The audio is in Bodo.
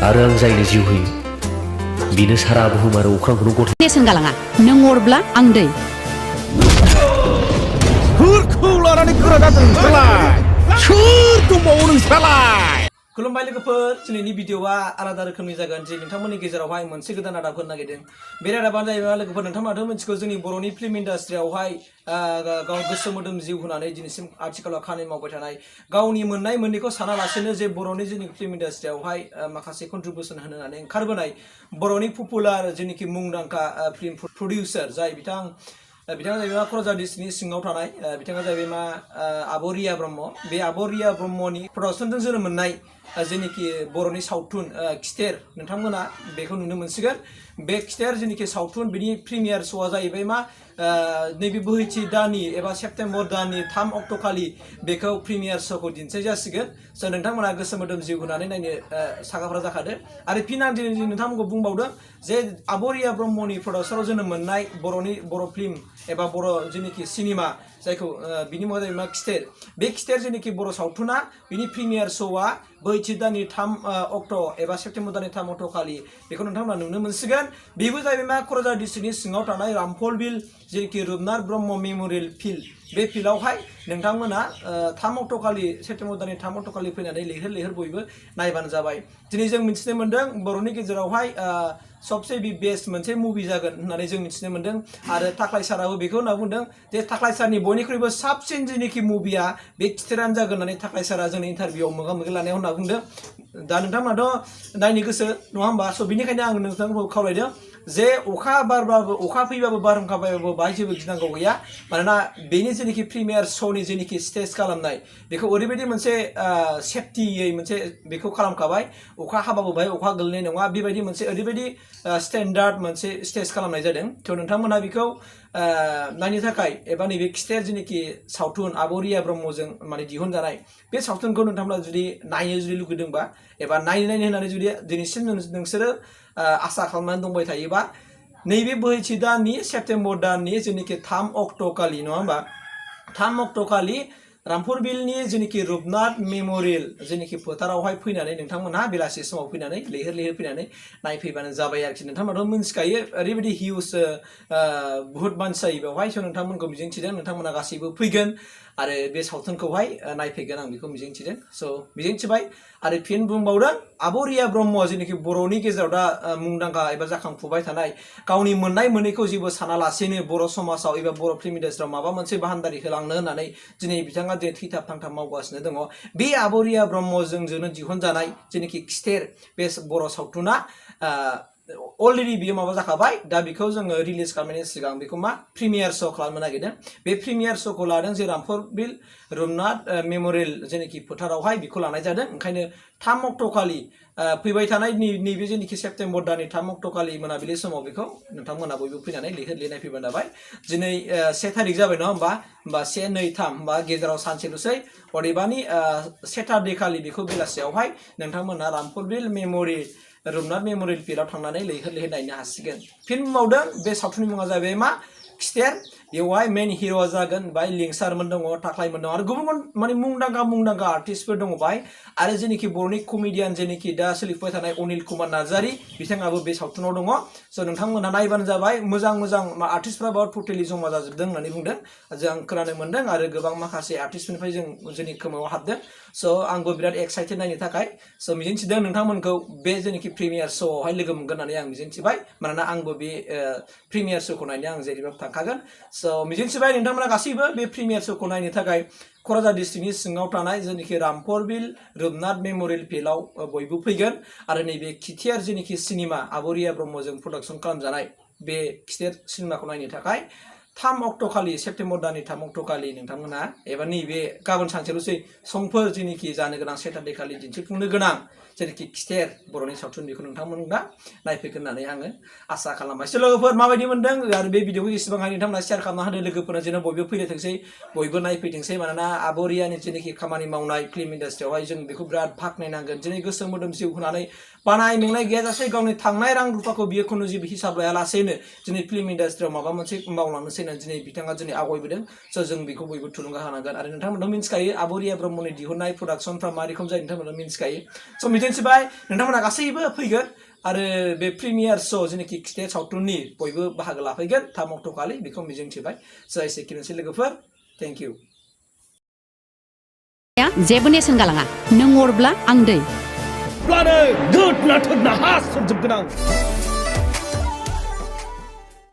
आरो आं जायनो जिउ होयो बिनो सारा बुहुम आरो अख्रांखौनो गथाय नेसन गालाङा नों अरब्ला आं दै सोरखौ लानानै गोरा जादों नोंस्रालाय सोर दंबावो नोंस्रालाय खुलुमबाय लोगोफोर दिनैनि भिडिअआ आलादा रोखोमनि जागोन जे नोंथांमोननि गेजेरावहाय मोनसे गोदान रादाब होनो नागिरदों बे रादाबानो जाहैबाय लोगोफोर नोंथांमोनाथ' मिथिगौ जोंनि बर'नि फिल्म इन्डास्ट्रियावहाय गाव गोसो मोदोम जिउ होनानै दिनैसिम आथिखालाव खामानि मावबाय थानाय गावनि मोननाय मोननैखौ सानालासेनो जे बर'नि जोंनि फिल्म इन्डास्ट्रियावहाय माखासे कन्ट्रिबिउसन होनानै ओंखारबोनाय बर'नि पपुलार जेनाखि मुंदांखा फिल्म प्रडिउसार जाय बिथाङा जाहैबाय क'क्राझार डिस्ट्रिक्टनि सिङाव थानाय बिथाङा जाहैबाय मा आब'रिया ब्रह्म बे आब'रिया ब्रह्मनि प्रडाक्सनजों जोनोम मोननाय जेनाखि बर'नि सावथुन खिथेर नोंथांमोना बेखौ नुनो मोनसिगोन बे खिथेर जेनाखि सावथुन बिनि प्रिमियार श'आ जाहैबाय मा नैबे बोहैथि दाननि एबा सेप्तेम्बर दाननि 3 अक्ट'खालि बेखौ प्रिमियार श'खौ दिन्थिनाय जासिगोन स' नोंथांमोना गोसो मोदोम जिउ होनानै नायनो साखाफारा जाखादो आरो फिन आं दिनै नोंथांमोनखौ बुंबावदों जे आब'रिया ब्रह्मनि प्रडाक्सनाव जोनोम मोननाय बर' फिल्म एबा बर' जेनाखि सिनेमा जायखौ बिनि मुङा जाहैबाय मा खिथेर बे खिथेर जेनाखि बर' सावथुना बिनि प्रिमियार श'आ बैथि दाननि 3 अक्ट' एबा सेप्तेम्बर दाननि 3 अक्ट' खालि बेखौ नोंथांमोना नुनो मोनसिगोन बेबो जाहैबाय मा क'क्राझार डिस्ट्रिक्टनि सिङाव थानाय रामफल बिल जेनाखि रुपनाथ ब्रह्म मेम'रियेल फिल्ड बे फिल्डआवहाय नोंथांमोना 3 अक्ट' खालि सेप्तेम्बर दाननि 3 अक्ट' खालि फैनानै लैहोर बयबो नायबानो जाबाय दिनै जों मिथिनो मोन्दों बर'नि गेजेरावहाय सबसे बेस्ट मोनसे मुभि जागोन होननानै जों मिथिनो मोन्दों आरो थाख्लाय साराबो बेखौ होनना बुंदों जे थाख्लाय सारनि बयनिख्रुइबो साबसिन जेनाखि मुभिया बे खिथेरानो जागोन होननानै थाख्लाय सारा जोंनि इन्टारभिउआव मोगा-मोगि लानायाव होनना बुंदों दा नोंथांमोनाथ' नायनो गोसो नङा होमबा स' बिनिखायनो आं नोंथांखौ खावलायदों जे अखा बारबाबो अखा फैबाबो बारहुंखा फैबाबो बाहाय जेबो गिनांगौ गैया मानोना बेनि जेनाखि प्रिमियार श'नि जेनाखि स्टेज खालामनाय बेखौ ओरैबायदि मोनसे सेफटियै मोनसे बेखौ खालामखाबाय अखा हाबाबो बाहाय अखा गोलैनाय नङा बेबायदि मोनसे ओरैबायदि स्टेन्डार्ड मोनसे स्टेज खालामनाय जादों थ' नोंथांमोना बेखौ नायनो थाखाय एबा नैबे खिथेर जेनाखि सावथुन आब'रिया ब्रह्मजों माने दिहुनजानाय बे सावथुनखौ नोंथांमोना जुदि नायनो लुगैदोंबा एबा नायनो होननानै जुदि दिनैसिम नोंसोरो आसा खालामनानै दंबाय थायोबा नैबे बोहैथि दाननि सेप्तेम्बर दाननि जेनाखि 3 अक्ट' खालि नङा होमबा 3 अक्ट' खालि रामफल बिलनि जेनाखि रुपनाथ मेम'रियेल जेनाखि फोथारावहाय फैनानै नोंथांमोनहा बेलासि समाव फैनानै लैहोर फैनानै नायफैबानो जाबाय आरोखि नोंथांमोनाथ' मिन्थिखायो ओरैबायदि हिउज बुहुत मानसि जायो बेवहाय स' नोंथांमोनखौ मिजिंथिदों नोंथांमोना गासैबो फैगोन आरो बे सावथुनखौहाय नायफैगोन आं बेखौ मिजिंथिदों स' मिजिंथिबाय आरो फिन बुंबावदों आब'रिया ब्रह्म जेनाखि बर'नि गेजेराव दा मुंदांखा एबा जाखांफुबाय थानाय गावनि मोननाय मोननैखौ जेबो सानालासेनो बर' समाजाव एबा बर' फिल्म इन्डास्ट्रियाव माबा मोनसे बाहानदारि होलांनो होननानै दिनै बिथाङा थैथाब थांथाब मावगासिनो दङ बे आब'रिया ब्रह्मजोंनो दिहुनजानाय जेनाखि खिथेर बे बर' सावथुना अलरेडि बियो माबा जाखाबाय दा बेखौ जोङो रिलिज खालामनायनि सिगां बेखौ मा प्रिमियार श' खालामनो नागिरदों बे प्रिमियार श'खौ लादों जे रामफल बिल रुपनाथ मेम'रियेल जेनाखि फोथारावहाय बेखौ लानाय जादों ओंखायनो 3 अक्ट' खालि फैबाय थानाय नैबे जेनाखि सेप्तेम्बर दाननि 3 अक्ट' खालि मोनाबिलि समाव बेखौ नोंथांमोना बयबो फैनानै लैहोर नायफैबानो जाबाय दिनै 1 थारिख जाबाय नङा होमबा 1 2 3 होमबा गेजेराव सानसेल'सै अदेबानि सेटारडे खालि बेखौ बेलासियावहाय नोंथांमोना रामफल बिल मेम'रियेल रुपनाथ मेम'रियेल फिल्डआव थांनानै लैहोर नायनो हासिगोन फिन बुंबावदों बे सावथुननि मुङा जाहैबाय मा खिथेर बेवहाय मेन हिर'आ जागोन बाय लिंसारमोन दङ थाख्लायमोन दङ आरो गुबुन माने मुंदांखा आर्टिस्टफोर दङ बाय आरो जेनाखि बर'नि कमेडियान जेनाखि दा सोलिफुबाय थानाय अनिल कुमार नार्जारी बिथाङाबो बे सावथुनाव दङ स' नोंथांमोना नायबानो जाबाय मोजां आर्टिस्टफ्रा बाव टटेलि जमा जाजोबदों होननानै बुंदों जों खोनानो मोन्दों आरो गोबां माखासे आर्टिस्टफोरनिफ्राय जोंनि खोमायाव हाबदों स' आंबो बिराद एक्साइटेड नायनो थाखाय स' मिजिंथिदों नोंथांमोनखौ बे जेनाखि प्रिमियार श'आवहाय लोगो मोनगोन होननानै आं मिजिंथिबाय मानोना आंबो बे प्रिमियार श'खौ नायनो आं जेरैबाबो थांखागोन स' मिजिंथिबाय नोंथांमोना गासैबो बे प्रिमियार श'खौ नायनो थाखाय क'क्राझार डिस्ट्रिक्टनि सिङाव थानाय जेनाखि रामफल बिल रुपनाथ मेम'रियेल फिल्डआव बयबो फैगोन आरो नैबे खिथेर जेनाखि सिनेमा आब'रिया ब्रह्मजों प्रडाक्सन खालामजानाय बे खिथेर सिनेमाखौ नायनो थाखाय 3 अक्ट' खालि सेप्तेम्बर दाननि 3 अक्ट' खालि नोंथांमोना एबा नैबे गाबोन सानसेल'सै समफोर जेनाखि जानो गोनां सेटारडे खालि दिन्थिफुंनो गोनां जेनाखि खिथेर बर'नि सावथुन बेखौ नोंथांमोना नायफैगोन होननानै आङो आसा खालामबाय स' लोगोफोर माबायदि मोनदों आरो बे भिडिअखौ जेसेबां हायो नोंथांमोना शेयार खालामना होदो लोगोफोरनो जेन' बयबो फैथोंसै बयबो नायफैथोंसै मानोना आब'रियानि जेनाखि खामानि मावनाय फिल्म इन्डास्ट्रियावहाय जों बेखौ बिराद बाख्नायनांगोन दिनै गोसो मोदोम जिउ होनानै बानाय मेंनाय गैयाजासे गावनि थांनाय रां रुफाखौ बियो खुनु जेबो हिसाब लायालासेनो दिनै फिल्म इन्डास्ट्रियाव माबा मोनसे मावलांनोसै दिन्थिनानै दिनै बिथाङा दिनै आवगायबोदों स' जों बेखौ बयबो थुलुंगा होनांगोन आरो नोंथांमोनहा मिन्थिखायो आब' रिया ब्रह्मनि दिहुननाय प्रडाक्सनफ्रा मा रोखोम जायो नोंथांमोनहा मिन्थिखायो स' मिथिबाय नोंथांमोनहा गासैबो फैगोन आरो बे प्रिमियार श' जेनाखि खिथेर सावथुननि बयबो बाहागो लाफैगोन 3 अक्ट'खालि बेखौ मिजिंथिबाय स' एसेखिनोसै लोगोफोर थेंक इउ जेबो नेरसोन गालाङा नों अरब्ला आं दै अब्लानो गोद ना थोद ना हा सोमजोबगोन आं